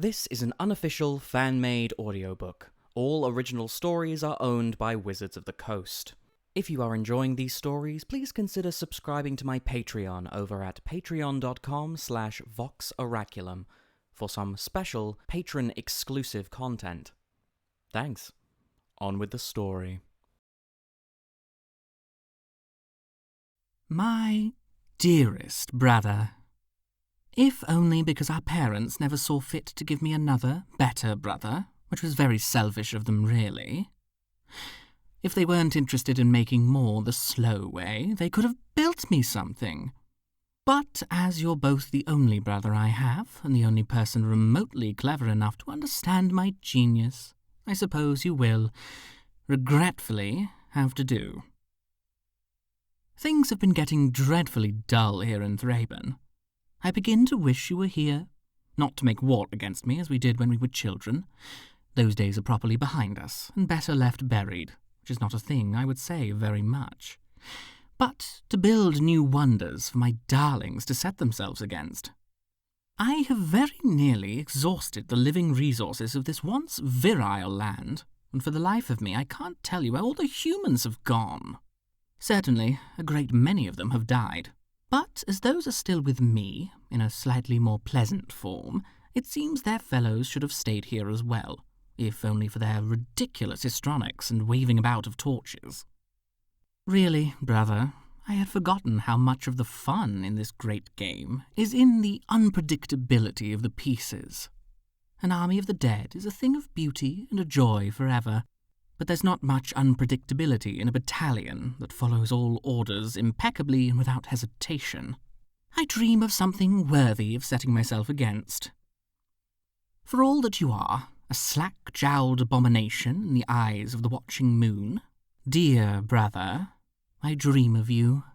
This is an unofficial, fan-made audiobook. All original stories are owned by Wizards of the Coast. If you are enjoying these stories, please consider subscribing to my Patreon over at patreon.com/voxoraculum for some special patron-exclusive content. Thanks. On with the story. My dearest brother, if only because our parents never saw fit to give me another, better brother, which was very selfish of them, really. If they weren't interested in making more the slow way, they could have built me something. But as you're both the only brother I have, and the only person remotely clever enough to understand my genius, I suppose you will, regretfully, have to do. Things have been getting dreadfully dull here in Thraben. I begin to wish you were here, not to make war against me as we did when we were children. Those days are properly behind us, and better left buried, which is not a thing I would say very much. But to build new wonders for my darlings to set themselves against. I have very nearly exhausted the living resources of this once virile land, and for the life of me I can't tell you where all the humans have gone. Certainly, a great many of them have died. But as those are still with me, in a slightly more pleasant form, it seems their fellows should have stayed here as well, if only for their ridiculous histrionics and waving about of torches. Really, brother, I had forgotten how much of the fun in this great game is in the unpredictability of the pieces. An army of the dead is a thing of beauty and a joy forever, but there's not much unpredictability in a battalion that follows all orders impeccably and without hesitation. I dream of something worthy of setting myself against. For all that you are, a slack-jowled abomination in the eyes of the watching moon, dear brother, I dream of you.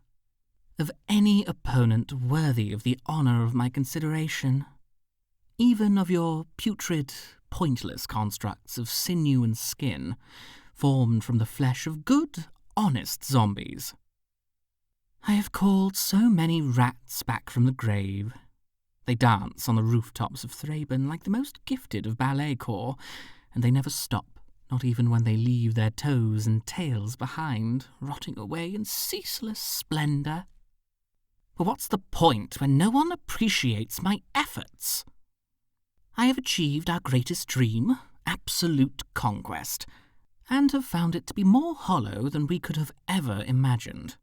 Of any opponent worthy of the honour of my consideration. Even of your putrid, pointless constructs of sinew and skin, formed from the flesh of good, honest zombies. I have called so many rats back from the grave. They dance on the rooftops of Thraben like the most gifted of ballet corps, and they never stop, not even when they leave their toes and tails behind, rotting away in ceaseless splendour. But what's the point when no one appreciates my efforts? I have achieved our greatest dream, absolute conquest, and have found it to be more hollow than we could have ever imagined.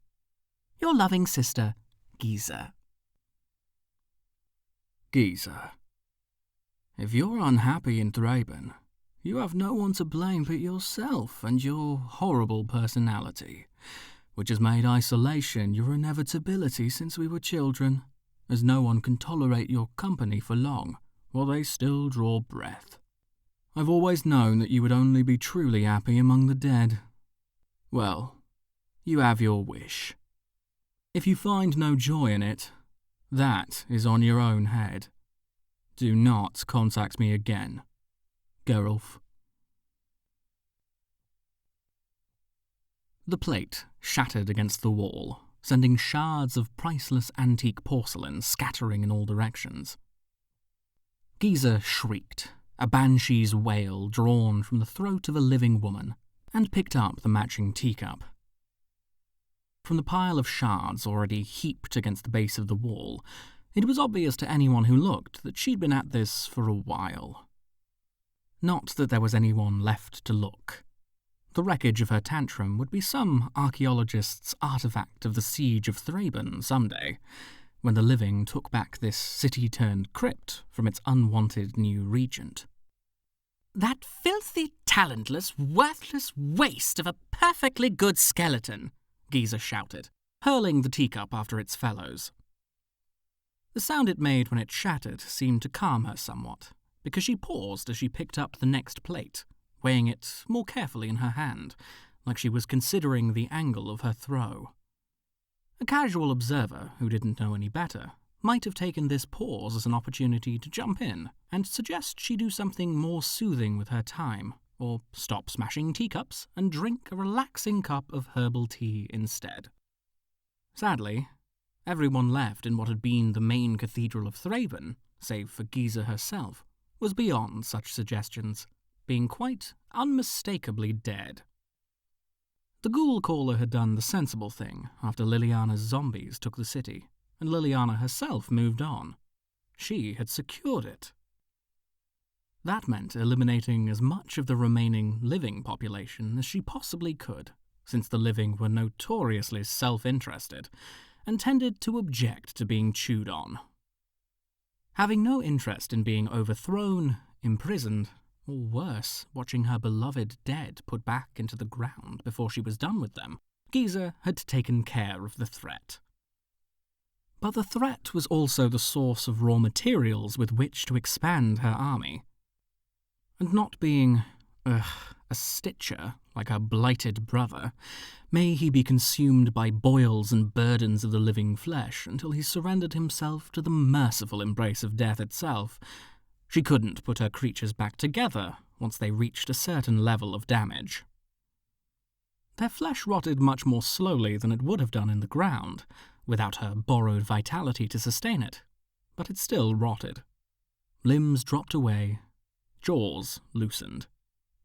Your loving sister, Giza. Giza, if you're unhappy in Thraben, you have no one to blame but yourself and your horrible personality, which has made isolation your inevitability since we were children, as no one can tolerate your company for long, while they still draw breath. I've always known that you would only be truly happy among the dead. Well, you have your wish. If you find no joy in it, that is on your own head. Do not contact me again. Gerulf. The plate shattered against the wall, sending shards of priceless antique porcelain scattering in all directions. Giza shrieked, a banshee's wail drawn from the throat of a living woman, and picked up the matching teacup. From the pile of shards already heaped against the base of the wall, it was obvious to anyone who looked that she'd been at this for a while. Not that there was anyone left to look. The wreckage of her tantrum would be some archaeologist's artifact of the siege of Thraben someday, when the living took back this city-turned-crypt from its unwanted new regent. That filthy, talentless, worthless waste of a perfectly good skeleton, Giza shouted, hurling the teacup after its fellows. The sound it made when it shattered seemed to calm her somewhat, because she paused as she picked up the next plate, weighing it more carefully in her hand, like she was considering the angle of her throw. A casual observer, who didn't know any better, might have taken this pause as an opportunity to jump in and suggest she do something more soothing with her time, or stop smashing teacups and drink a relaxing cup of herbal tea instead. Sadly, everyone left in what had been the main cathedral of Thraben, save for Giza herself, was beyond such suggestions, being quite unmistakably dead. The ghoulcaller had done the sensible thing after Liliana's zombies took the city, and Liliana herself moved on. She had secured it. That meant eliminating as much of the remaining living population as she possibly could, since the living were notoriously self-interested and tended to object to being chewed on. Having no interest in being overthrown, imprisoned, or worse, watching her beloved dead put back into the ground before she was done with them, Giza had taken care of the threat. But the threat was also the source of raw materials with which to expand her army. And not being, a stitcher like her blighted brother, may he be consumed by boils and burdens of the living flesh until he surrendered himself to the merciful embrace of death itself. She couldn't put her creatures back together once they reached a certain level of damage. Their flesh rotted much more slowly than it would have done in the ground, without her borrowed vitality to sustain it, but it still rotted. Limbs dropped away, jaws loosened,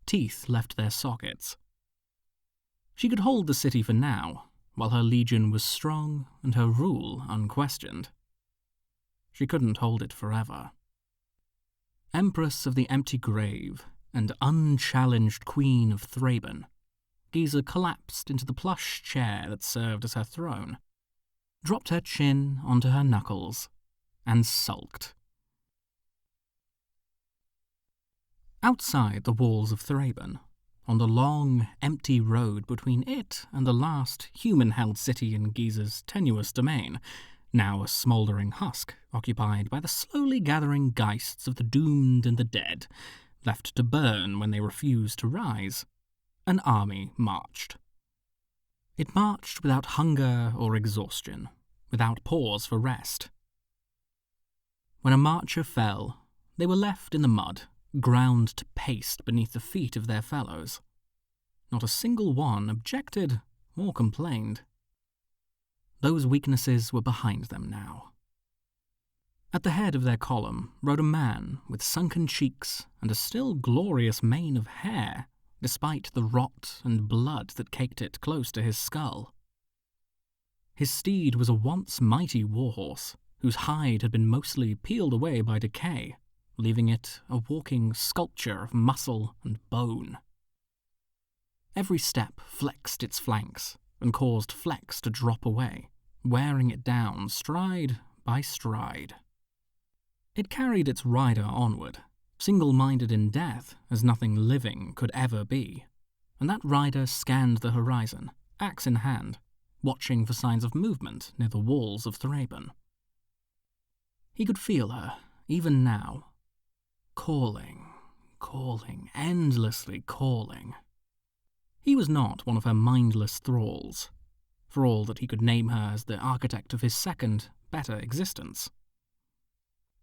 teeth left their sockets. She could hold the city for now, while her legion was strong and her rule unquestioned. She couldn't hold it forever. Empress of the Empty Grave and unchallenged Queen of Thraben, Giza collapsed into the plush chair that served as her throne, dropped her chin onto her knuckles, and sulked. Outside the walls of Thraben, on the long, empty road between it and the last human-held city in Giza's tenuous domain, now a smouldering husk occupied by the slowly gathering geists of the doomed and the dead, left to burn when they refused to rise, an army marched. It marched without hunger or exhaustion, without pause for rest. When a marcher fell, they were left in the mud, ground to paste beneath the feet of their fellows. Not a single one objected or complained. Those weaknesses were behind them now. At the head of their column rode a man with sunken cheeks and a still glorious mane of hair, despite the rot and blood that caked it close to his skull. His steed was a once mighty warhorse, whose hide had been mostly peeled away by decay, leaving it a walking sculpture of muscle and bone. Every step flexed its flanks and caused flecks to drop away, wearing it down stride by stride. It carried its rider onward, single-minded in death as nothing living could ever be, and that rider scanned the horizon, axe in hand, watching for signs of movement near the walls of Thraben. He could feel her, even now, calling, endlessly calling. He was not one of her mindless thralls, for all that he could name her as the architect of his second, better existence.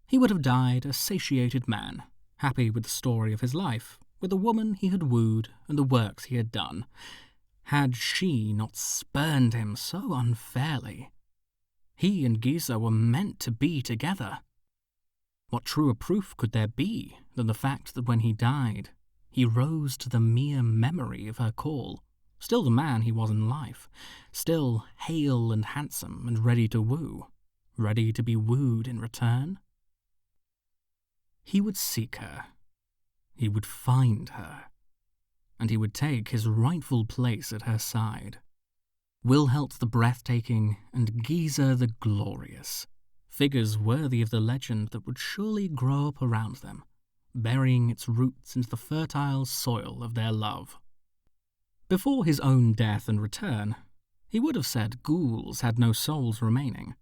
He would have died a satiated man, happy with the story of his life, with the woman he had wooed and the works he had done, had she not spurned him so unfairly. He and Giza were meant to be together. What truer proof could there be than the fact that when he died, he rose to the mere memory of her call, still the man he was in life, still hale and handsome and ready to woo, ready to be wooed in return? He would seek her, he would find her, and he would take his rightful place at her side. Wilhelt the breathtaking and Giza the glorious, figures worthy of the legend that would surely grow up around them, burying its roots into the fertile soil of their love. Before his own death and return, he would have said ghouls had no souls remaining,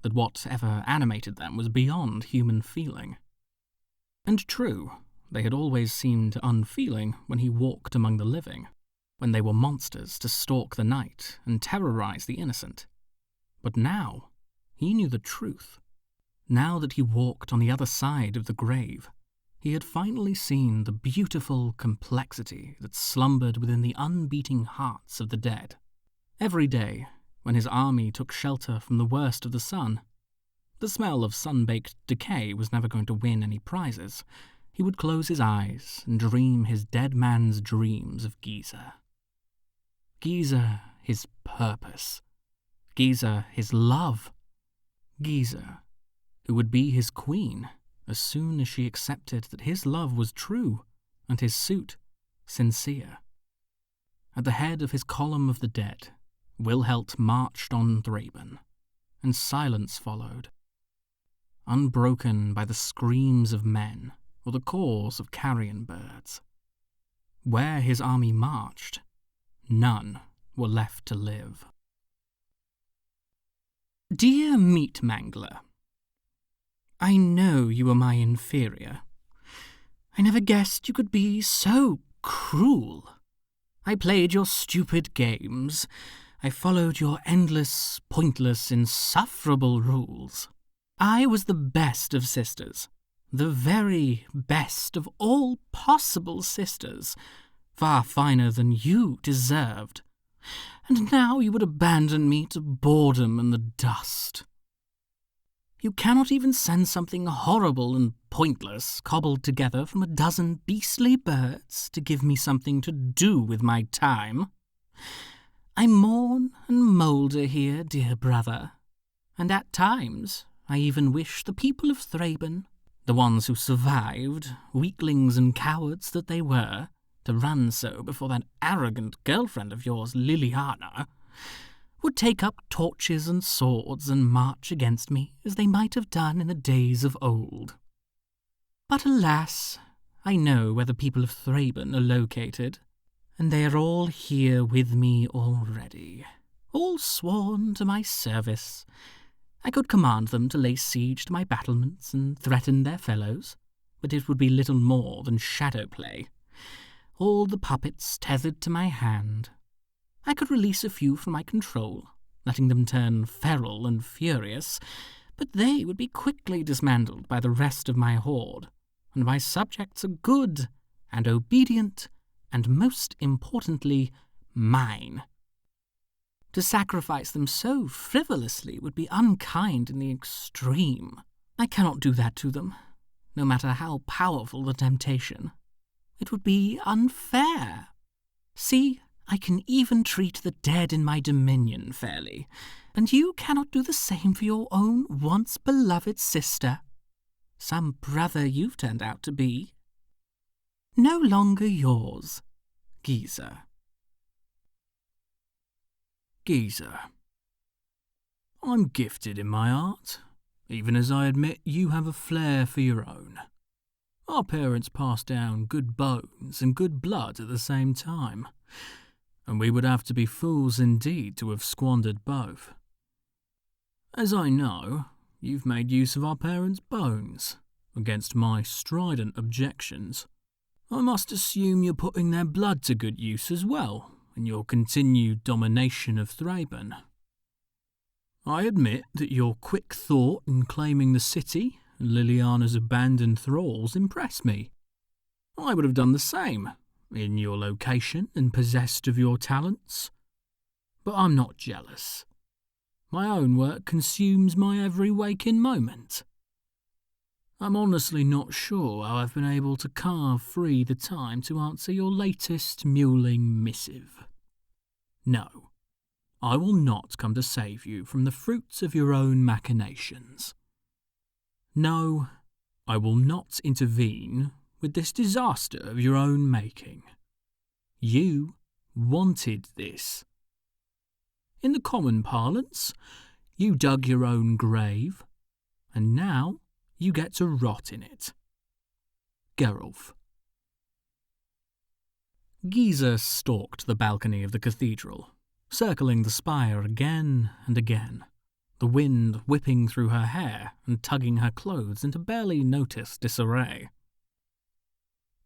that whatever animated them was beyond human feeling. And true, they had always seemed unfeeling when he walked among the living, when they were monsters to stalk the night and terrorize the innocent. But now, he knew the truth. Now that he walked on the other side of the grave, he had finally seen the beautiful complexity that slumbered within the unbeating hearts of the dead. Every day, when his army took shelter from the worst of the sun, the smell of sun-baked decay was never going to win any prizes. he would close his eyes and dream his dead man's dreams of Giza. Giza, his purpose. Giza, his love. Giza, who would be his queen as soon as she accepted that his love was true and his suit sincere. At the head of his column of the dead, Wilhelt marched on Thraben, and silence followed, unbroken by the screams of men or the calls of carrion birds. Where his army marched, none were left to live. Dear Meat Mangler, I know you are my inferior. I never guessed you could be so cruel. I played your stupid games. I followed your endless, pointless, insufferable rules. I was the best of sisters, the very best of all possible sisters, far finer than you deserved. And now you would abandon me to boredom and the dust. You cannot even send something horrible and pointless cobbled together from a dozen beastly birds to give me something to do with my time. I mourn and moulder here, dear brother, and at times I even wish the people of Thraben, the ones who survived, weaklings and cowards that they were, to run so before that arrogant girlfriend of yours, Liliana, would take up torches and swords and march against me as they might have done in the days of old. But alas, I know where the people of Thraben are located, and they are all here with me already, all sworn to my service. I could command them to lay siege to my battlements and threaten their fellows, but it would be little more than shadow play. All the puppets tethered to my hand. I could release a few from my control, letting them turn feral and furious, but they would be quickly dismantled by the rest of my horde, and my subjects are good and obedient, and most importantly, mine. To sacrifice them so frivolously would be unkind in the extreme. I cannot do that to them, no matter how powerful the temptation. It would be unfair. See, I can even treat the dead in my dominion fairly, and you cannot do the same for your own once-beloved sister. Some brother you've turned out to be. No longer yours, Giza. Giza. I'm gifted in my art, even as I admit you have a flair for your own. Our parents passed down good bones and good blood at the same time, and we would have to be fools indeed to have squandered both. As I know, you've made use of our parents' bones, against my strident objections. I must assume you're putting their blood to good use as well, in your continued domination of Thraben. I admit that your quick thought in claiming the city and Liliana's abandoned thralls impressed me. I would have done the same, in your location and possessed of your talents. But I'm not jealous. My own work consumes my every waking moment. I'm honestly not sure how I've been able to carve free the time to answer your latest mewling missive. No, I will not come to save you from the fruits of your own machinations. No, I will not intervene with this disaster of your own making. You wanted this. In the common parlance, you dug your own grave, and now you get to rot in it. Geralf. Giza stalked the balcony of the cathedral, circling the spire again and again, the wind whipping through her hair and tugging her clothes into barely noticed disarray.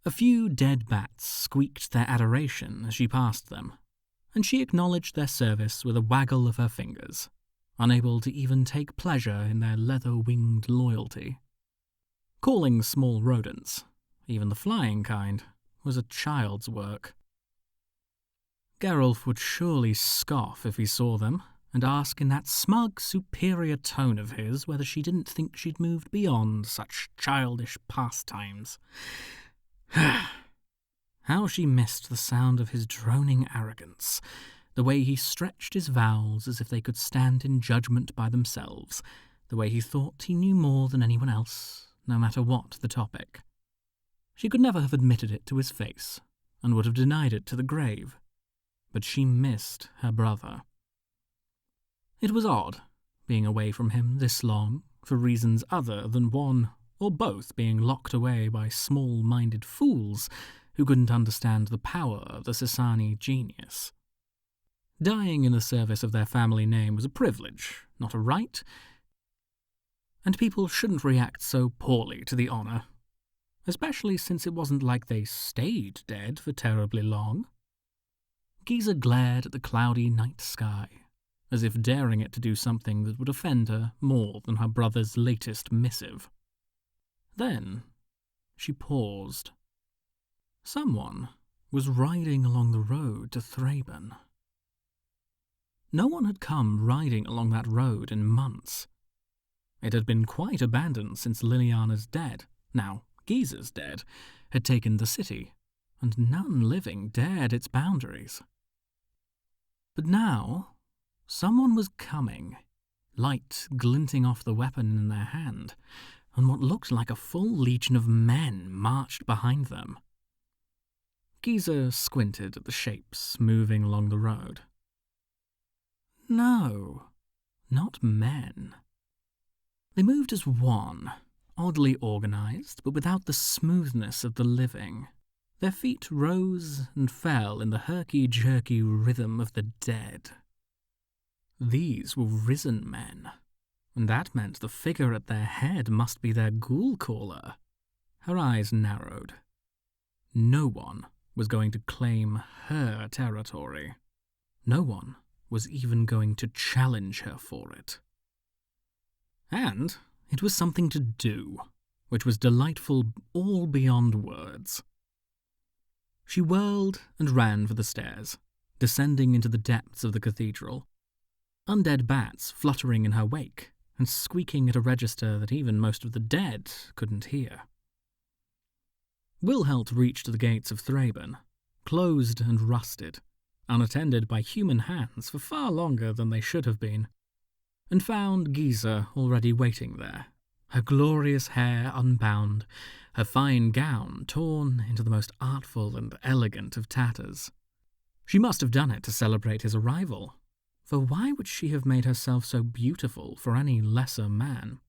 A few dead bats squeaked their adoration as she passed them, and she acknowledged their service with a waggle of her fingers, unable to even take pleasure in their leather-winged loyalty. Calling small rodents, even the flying kind, was a child's work. Geralf would surely scoff if he saw them, and ask in that smug, superior tone of his whether she didn't think she'd moved beyond such childish pastimes. How she missed the sound of his droning arrogance, the way he stretched his vowels as if they could stand in judgment by themselves, the way he thought he knew more than anyone else, no matter what the topic. She could never have admitted it to his face, and would have denied it to the grave, but she missed her brother. It was odd, being away from him this long, for reasons other than one or both being locked away by small-minded fools who couldn't understand the power of the Sasani genius. Dying in the service of their family name was a privilege, not a right, and people shouldn't react so poorly to the honour, especially since it wasn't like they stayed dead for terribly long. Giza glared at the cloudy night sky, as if daring it to do something that would offend her more than her brother's latest missive. Then she paused. Someone was riding along the road to Thraben. No one had come riding along that road in months. It had been quite abandoned since Liliana's dead, now Giza's dead, had taken the city, and none living dared its boundaries. But now, someone was coming, light glinting off the weapon in their hand, and what looked like a full legion of men marched behind them. Giza squinted at the shapes moving along the road. No, not men. They moved as one, oddly organized, but without the smoothness of the living. Their feet rose and fell in the herky-jerky rhythm of the dead. These were risen men, and that meant the figure at their head must be their ghoulcaller. Her eyes narrowed. No one was going to claim her territory. No one was even going to challenge her for it. And it was something to do, which was delightful all beyond words. She whirled and ran for the stairs, descending into the depths of the cathedral, undead bats fluttering in her wake and squeaking at a register that even most of the dead couldn't hear. Wilhelt reached the gates of Thraben, closed and rusted, unattended by human hands for far longer than they should have been, and found Giza already waiting there, her glorious hair unbound, her fine gown torn into the most artful and elegant of tatters. She must have done it to celebrate his arrival, for why would she have made herself so beautiful for any lesser man?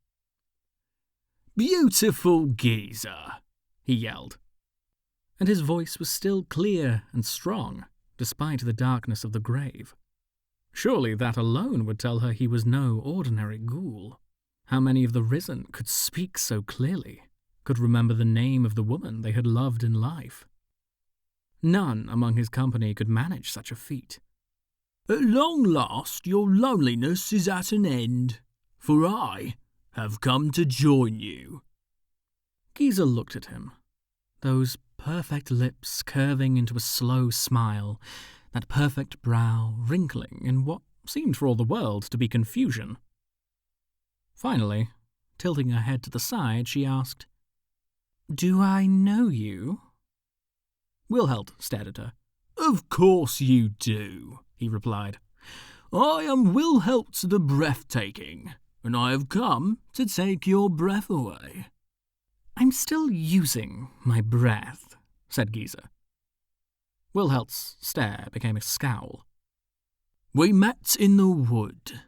"Beautiful Giza!" he yelled, and his voice was still clear and strong, despite the darkness of the grave. Surely that alone would tell her he was no ordinary ghoul. How many of the risen could speak so clearly, could remember the name of the woman they had loved in life? None among his company could manage such a feat. "At long last your loneliness is at an end, for I have come to join you." Giza looked at him, those perfect lips curving into a slow smile, that perfect brow wrinkling in what seemed for all the world to be confusion. Finally, tilting her head to the side, she asked, "Do I know you?" Wilhelt stared at her. "Of course you do," he replied. "I am Wilhelt the Breathtaking, and I have come to take your breath away." "I'm still using my breath," said Giza. Wilhelt's stare became a scowl. "We met in the wood.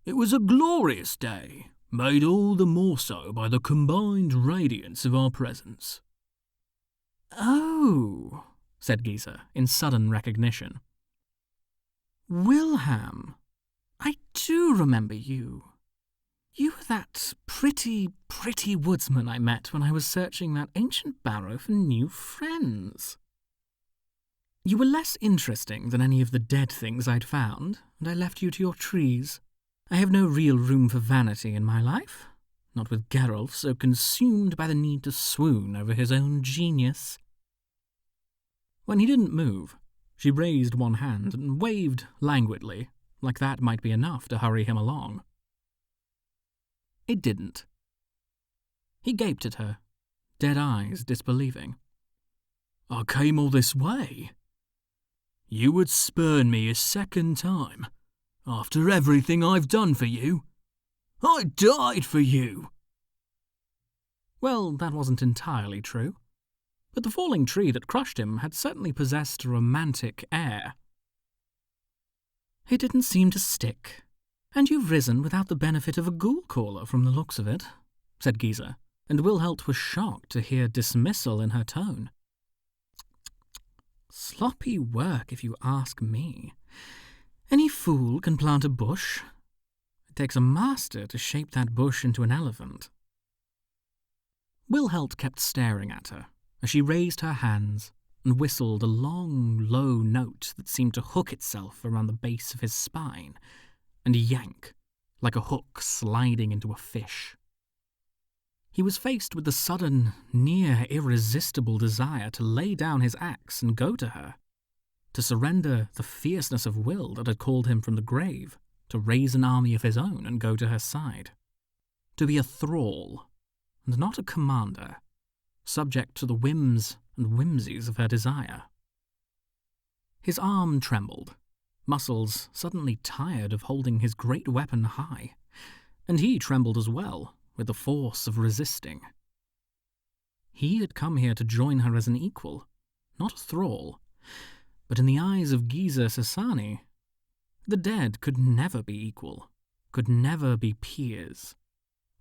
It was a glorious day, made all the more so by the combined radiance of our presence." "Oh," said Giza in sudden recognition. "Wilham, I do remember you. You were that pretty woodsman I met when I was searching that ancient barrow for new friends. You were less interesting than any of the dead things I'd found, and I left you to your trees. I have no real room for vanity in my life, not with Geralt so consumed by the need to swoon over his own genius." When he didn't move, she raised one hand and waved languidly, like that might be enough to hurry him along. It didn't. He gaped at her, dead eyes disbelieving. I came all this way. You would spurn me a second time, after everything I've done for you. I died for you. Well, that wasn't entirely true, but the falling tree that crushed him had certainly possessed a romantic air. It didn't seem to stick, and you've risen without the benefit of a ghoulcaller from the looks of it, said Giza, and Wilhelt was shocked to hear dismissal in her tone. Sloppy work, if you ask me. Any fool can plant a bush. It takes a master to shape that bush into an elephant. Wilhelt kept staring at her as she raised her hands and whistled a long, low note that seemed to hook itself around the base of his spine and yank, like a hook sliding into a fish. He was faced with the sudden, near irresistible desire to lay down his axe and go to her, to surrender the fierceness of will that had called him from the grave, to raise an army of his own and go to her side, to be a thrall, and not a commander, subject to the whims and whimsies of her desire. His arm trembled, muscles suddenly tired of holding his great weapon high, and he trembled as well, with the force of resisting. He had come here to join her as an equal, not a thrall, but in the eyes of Giza Sasani, the dead could never be equal, could never be peers,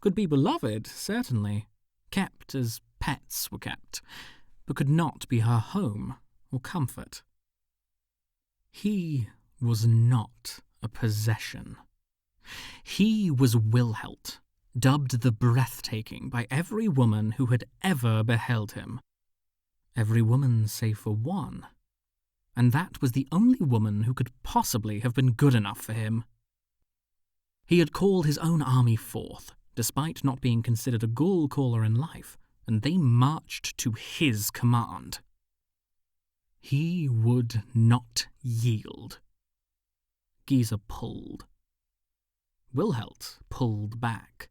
could be beloved, certainly, kept as pets were kept, but could not be her home or comfort. He was not a possession. He was Wilhelt, dubbed the Breathtaking by every woman who had ever beheld him. Every woman save for one. And that was the only woman who could possibly have been good enough for him. He had called his own army forth, despite not being considered a ghoulcaller in life, and they marched to his command. He would not yield. Giza pulled. Wilhelt pulled back.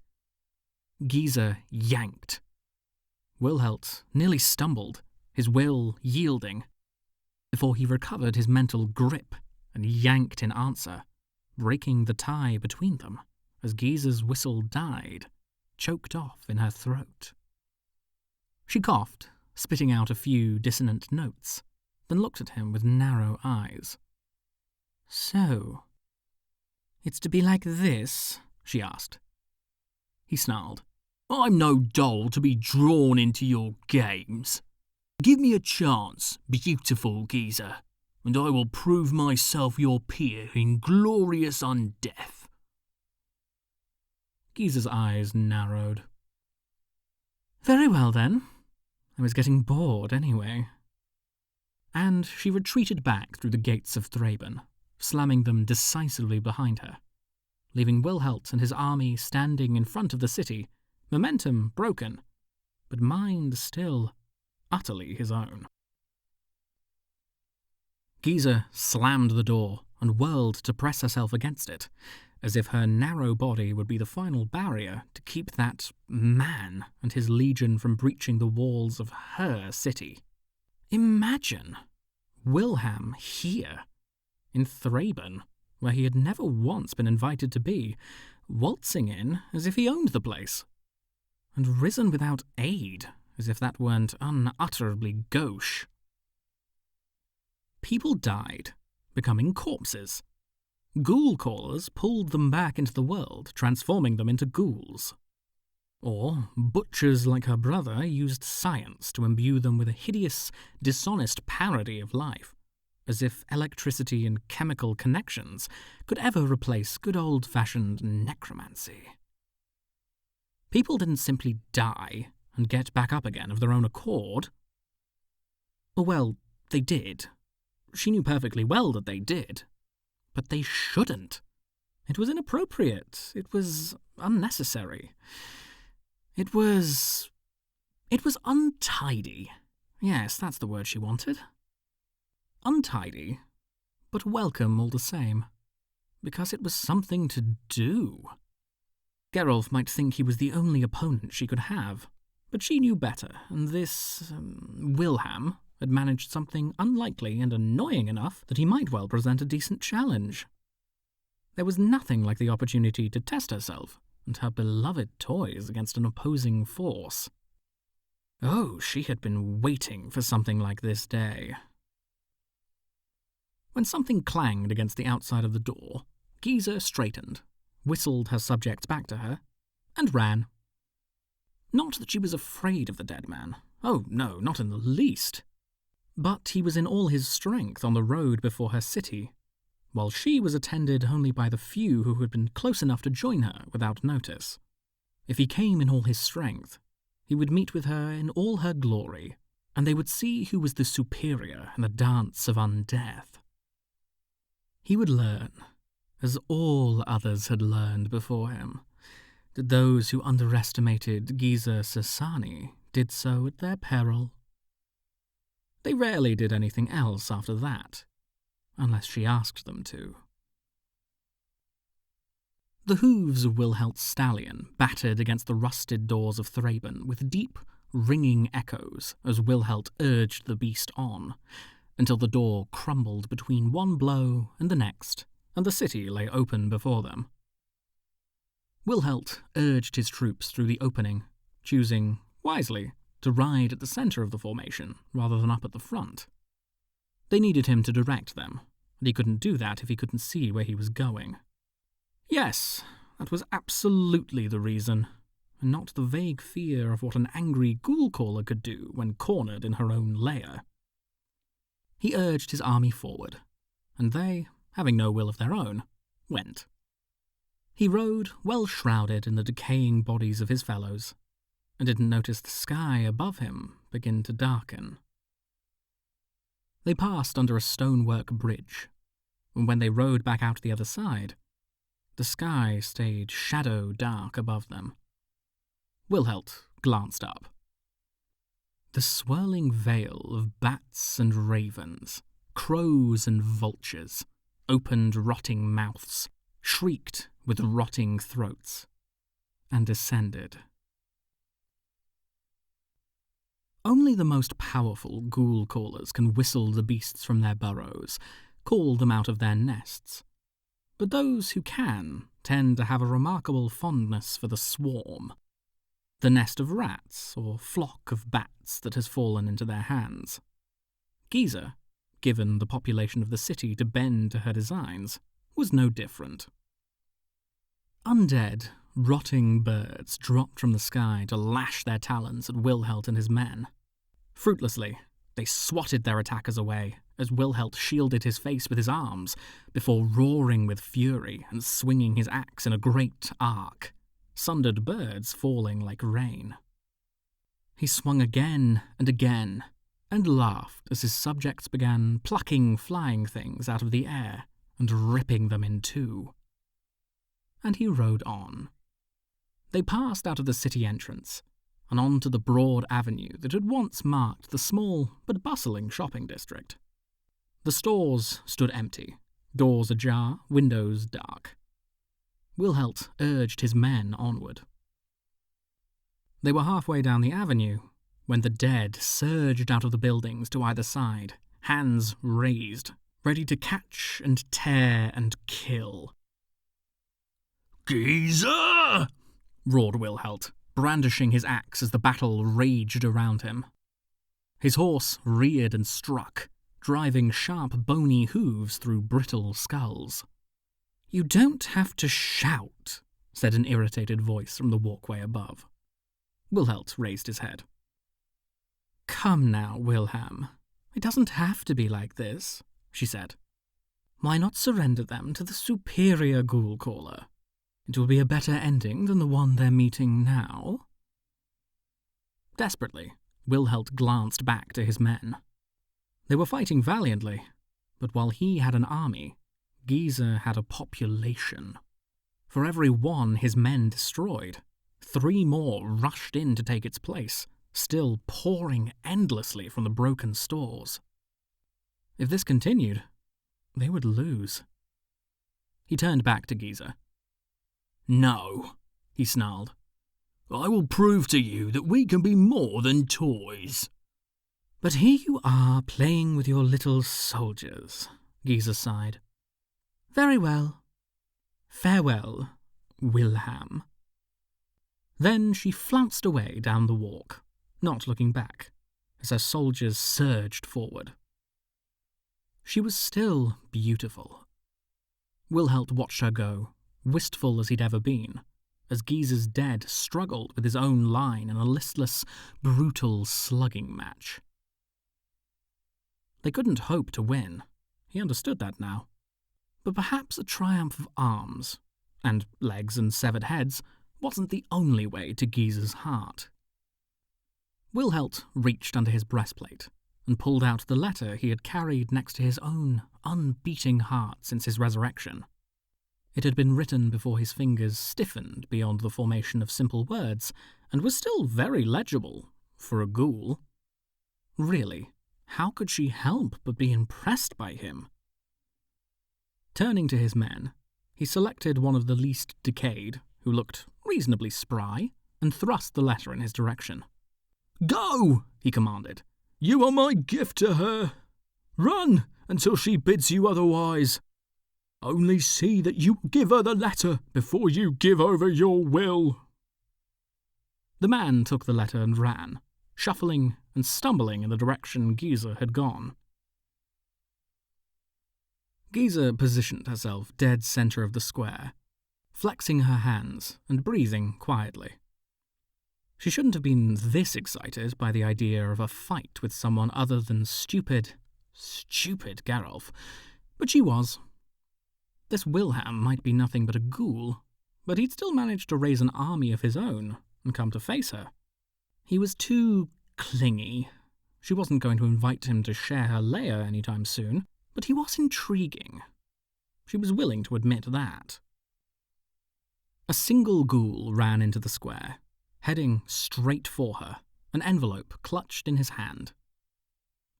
Giza yanked. Wilhelt nearly stumbled, his will yielding, before he recovered his mental grip and yanked in answer, breaking the tie between them as Giza's whistle died, choked off in her throat. She coughed, spitting out a few dissonant notes, then looked at him with narrow eyes. So, it's to be like this? She asked. He snarled. I'm no doll to be drawn into your games. Give me a chance, beautiful Giza, and I will prove myself your peer in glorious undeath. Giza's eyes narrowed. Very well, then. I was getting bored anyway. And she retreated back through the gates of Thraben, slamming them decisively behind her, leaving Wilhelt and his army standing in front of the city, momentum broken, but mind still utterly his own. Giza slammed the door and whirled to press herself against it, as if her narrow body would be the final barrier to keep that man and his legion from breaching the walls of her city. Imagine Wilham here, in Thraben, where he had never once been invited to be, waltzing in as if he owned the place, and risen without aid, as if that weren't unutterably gauche. People died, becoming corpses. Ghoulcallers pulled them back into the world, transforming them into ghouls. Or butchers like her brother used science to imbue them with a hideous, dishonest parody of life, as if electricity and chemical connections could ever replace good old-fashioned necromancy. People didn't simply die and get back up again of their own accord. Well, they did. She knew perfectly well that they did. But they shouldn't. It was inappropriate. It was unnecessary. It was untidy. Yes, that's the word she wanted. Untidy, but welcome all the same. because it was something to do. Geralt might think he was the only opponent she could have, but she knew better, and this Wilham had managed something unlikely and annoying enough that he might well present a decent challenge. There was nothing like the opportunity to test herself and her beloved toys against an opposing force. Oh, she had been waiting for something like this day. When something clanged against the outside of the door, Giza straightened, whistled her subjects back to her, and ran. Not that she was afraid of the dead man. Oh, no, not in the least. But he was in all his strength on the road before her city, while she was attended only by the few who had been close enough to join her without notice. If he came in all his strength, he would meet with her in all her glory, and they would see who was the superior in the dance of undeath. He would learn, as all others had learned before him, that those who underestimated Giza Sasani did so at their peril. They rarely did anything else after that, unless she asked them to. The hooves of Wilhelt's stallion battered against the rusted doors of Thraben with deep, ringing echoes as Wilhelt urged the beast on, until the door crumbled between one blow and the next, and the city lay open before them. Wilhelt urged his troops through the opening, choosing, wisely, to ride at the centre of the formation rather than up at the front. They needed him to direct them, and he couldn't do that if he couldn't see where he was going. Yes, that was absolutely the reason, and not the vague fear of what an angry ghoulcaller could do when cornered in her own lair. He urged his army forward, and they, having no will of their own, went. He rode well shrouded in the decaying bodies of his fellows, and didn't notice the sky above him begin to darken. They passed under a stonework bridge, and when they rode back out the other side, the sky stayed shadow dark above them. Wilhelt glanced up. The swirling veil of bats and ravens, crows and vultures, opened rotting mouths, shrieked with rotting throats, and descended. Only the most powerful ghoul-callers can whistle the beasts from their burrows, call them out of their nests. But those who can tend to have a remarkable fondness for the swarm, the nest of rats or flock of bats that has fallen into their hands. Giza, given the population of the city to bend to her designs, was no different. Undead, rotting birds dropped from the sky to lash their talons at Wilhelt and his men. Fruitlessly, they swatted their attackers away as Wilhelt shielded his face with his arms before roaring with fury and swinging his axe in a great arc, sundered birds falling like rain. He swung again and again, and laughed as his subjects began plucking flying things out of the air and ripping them in two. And he rode on. They passed out of the city entrance, and onto the broad avenue that had once marked the small but bustling shopping district. The stores stood empty, doors ajar, windows dark. Wilhelt urged his men onward. They were halfway down the avenue when the dead surged out of the buildings to either side, hands raised, ready to catch and tear and kill. "Giza!" roared Wilhelt, brandishing his axe as the battle raged around him. His horse reared and struck, driving sharp bony hooves through brittle skulls. "You don't have to shout," said an irritated voice from the walkway above. Wilhelt raised his head. "Come now, Wilham. It doesn't have to be like this," she said. "Why not surrender them to the superior ghoul-caller? It will be a better ending than the one they're meeting now." Desperately, Wilhelt glanced back to his men. They were fighting valiantly, but while he had an army, Giza had a population. For every one his men destroyed, 3 more rushed in to take its place, still pouring endlessly from the broken stores. If this continued, they would lose. He turned back to Giza. No, he snarled. I will prove to you that we can be more than toys. But here you are playing with your little soldiers, Giza sighed. Very well. Farewell, Wilhelt. Then she flounced away down the walk, not looking back, as her soldiers surged forward. She was still beautiful. Wilhelt watched her go, wistful as he'd ever been, as Giza's dead struggled with his own line in a listless, brutal slugging match. They couldn't hope to win. He understood that now. But perhaps a triumph of arms, and legs and severed heads, wasn't the only way to Giza's heart. Wilhelt reached under his breastplate and pulled out the letter he had carried next to his own unbeating heart since his resurrection. It had been written before his fingers stiffened beyond the formation of simple words, and was still very legible for a ghoul. Really, how could she help but be impressed by him? Turning to his men, he selected one of the least decayed, who looked reasonably spry, and thrust the letter in his direction. Go, he commanded. You are my gift to her. Run until she bids you otherwise. Only see that you give her the letter before you give over your will. The man took the letter and ran, shuffling and stumbling in the direction Giza had gone. Giza positioned herself dead center of the square, flexing her hands and breathing quietly. She shouldn't have been this excited by the idea of a fight with someone other than stupid Geralf, but she was. This Wilhelt might be nothing but a ghoul, but he'd still managed to raise an army of his own and come to face her. He was too clingy. She wasn't going to invite him to share her lair anytime soon, but he was intriguing. She was willing to admit that. A single ghoul ran into the square, heading straight for her, an envelope clutched in his hand.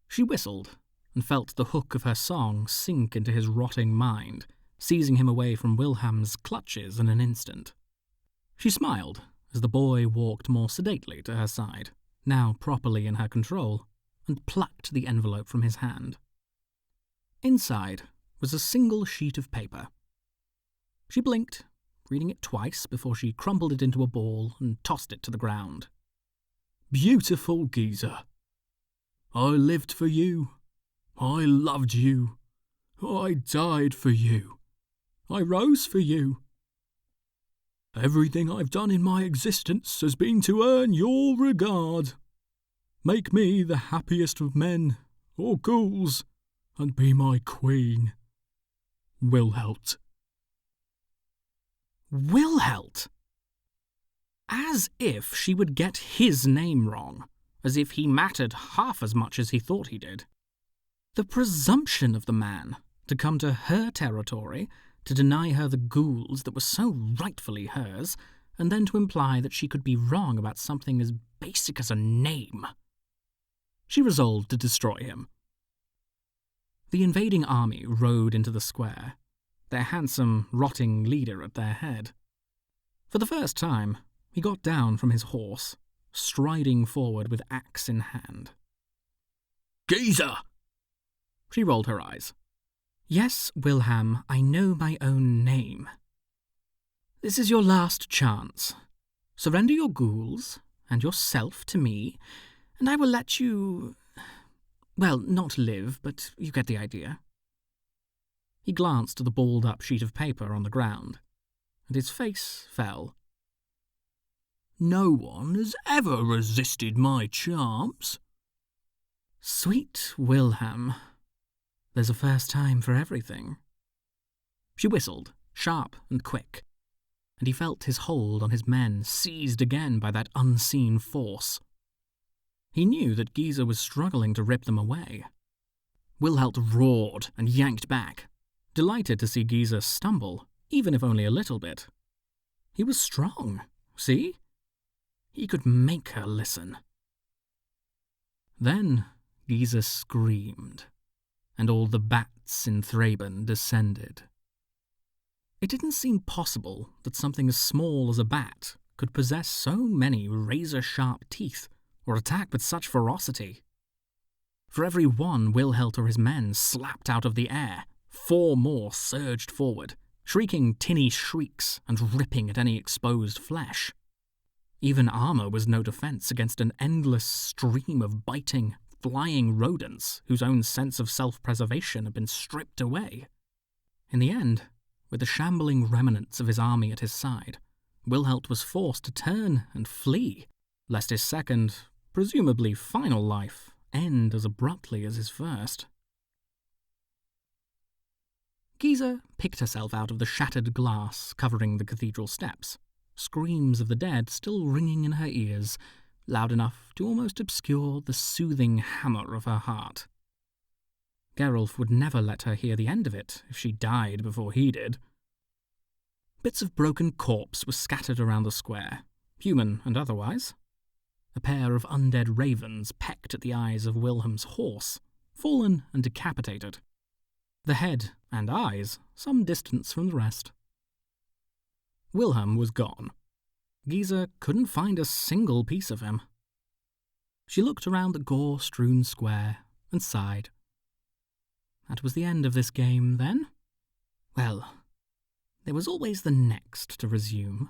She whistled and felt the hook of her song sink into his rotting mind, seizing him away from Wilhelm's clutches in an instant. She smiled as the boy walked more sedately to her side, now properly in her control, and plucked the envelope from his hand. Inside was a single sheet of paper. She blinked, reading it twice before she crumpled it into a ball and tossed it to the ground. Beautiful Giza. I lived for you. I loved you. I died for you. I rose for you. Everything I've done in my existence has been to earn your regard. Make me the happiest of men, or ghouls, and be my queen. Wilhelt. Wilhelt! As if she would get his name wrong, as if he mattered half as much as he thought he did. The presumption of the man to come to her territory, to deny her the ghouls that were so rightfully hers, and then to imply that she could be wrong about something as basic as a name. She resolved to destroy him. The invading army rode into the square, their handsome, rotting leader at their head. For the first time, he got down from his horse, striding forward with axe in hand. Giza! She rolled her eyes. Yes, Wilhelm, I know my own name. This is your last chance. Surrender your ghouls and yourself to me, and I will let you... well, not live, but you get the idea. He glanced at the balled-up sheet of paper on the ground, and his face fell. No one has ever resisted my charms. Sweet Wilhelm. There's a first time for everything. She whistled, sharp and quick, and he felt his hold on his men seized again by that unseen force. He knew that Giza was struggling to rip them away. Wilhelt roared and yanked back, delighted to see Giza stumble, even if only a little bit. He was strong, see? He could make her listen. Then Giza screamed, and all the bats in Thraben descended. It didn't seem possible that something as small as a bat could possess so many razor-sharp teeth or attack with such ferocity. For every one Wilhelt or his men slapped out of the air, 4 more surged forward, shrieking tinny shrieks and ripping at any exposed flesh. Even armor was no defense against an endless stream of biting, flying rodents whose own sense of self-preservation had been stripped away. In the end, with the shambling remnants of his army at his side, Wilhelt was forced to turn and flee, lest his second, presumably final life, end as abruptly as his first. Giza picked herself out of the shattered glass covering the cathedral steps, screams of the dead still ringing in her ears, loud enough to almost obscure the soothing hammer of her heart. Geralt would never let her hear the end of it if she died before he did. Bits of broken corpse were scattered around the square, human and otherwise. A pair of undead ravens pecked at the eyes of Wilhelm's horse, fallen and decapitated. The head and eyes some distance from the rest. Wilhelm was gone. Giza couldn't find a single piece of him. She looked around the gore-strewn square and sighed. That was the end of this game, then? Well, there was always the next to resume.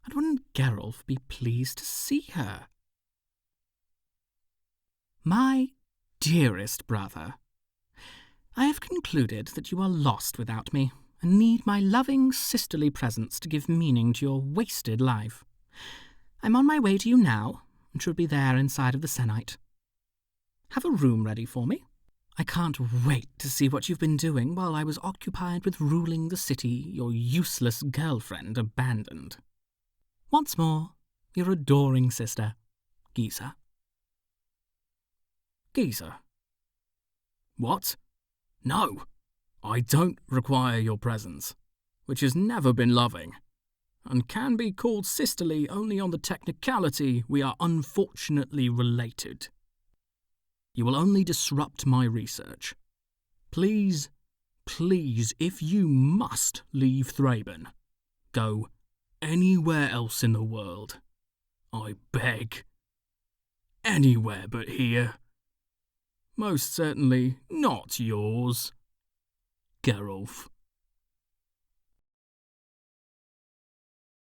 And wouldn't Geralt be pleased to see her? My dearest brother, I have concluded that you are lost without me, and need my loving sisterly presence to give meaning to your wasted life. I'm on my way to you now, and should be there inside of the Senite. Have a room ready for me. I can't wait to see what you've been doing while I was occupied with ruling the city your useless girlfriend abandoned. Once more, your adoring sister, Giza. Giza. What? No, I don't require your presence, which has never been loving, and can be called sisterly only on the technicality we are unfortunately related. You will only disrupt my research. Please, please, if you must leave Thraben, go anywhere else in the world. I beg. Anywhere but here. Most certainly not yours, Geralt.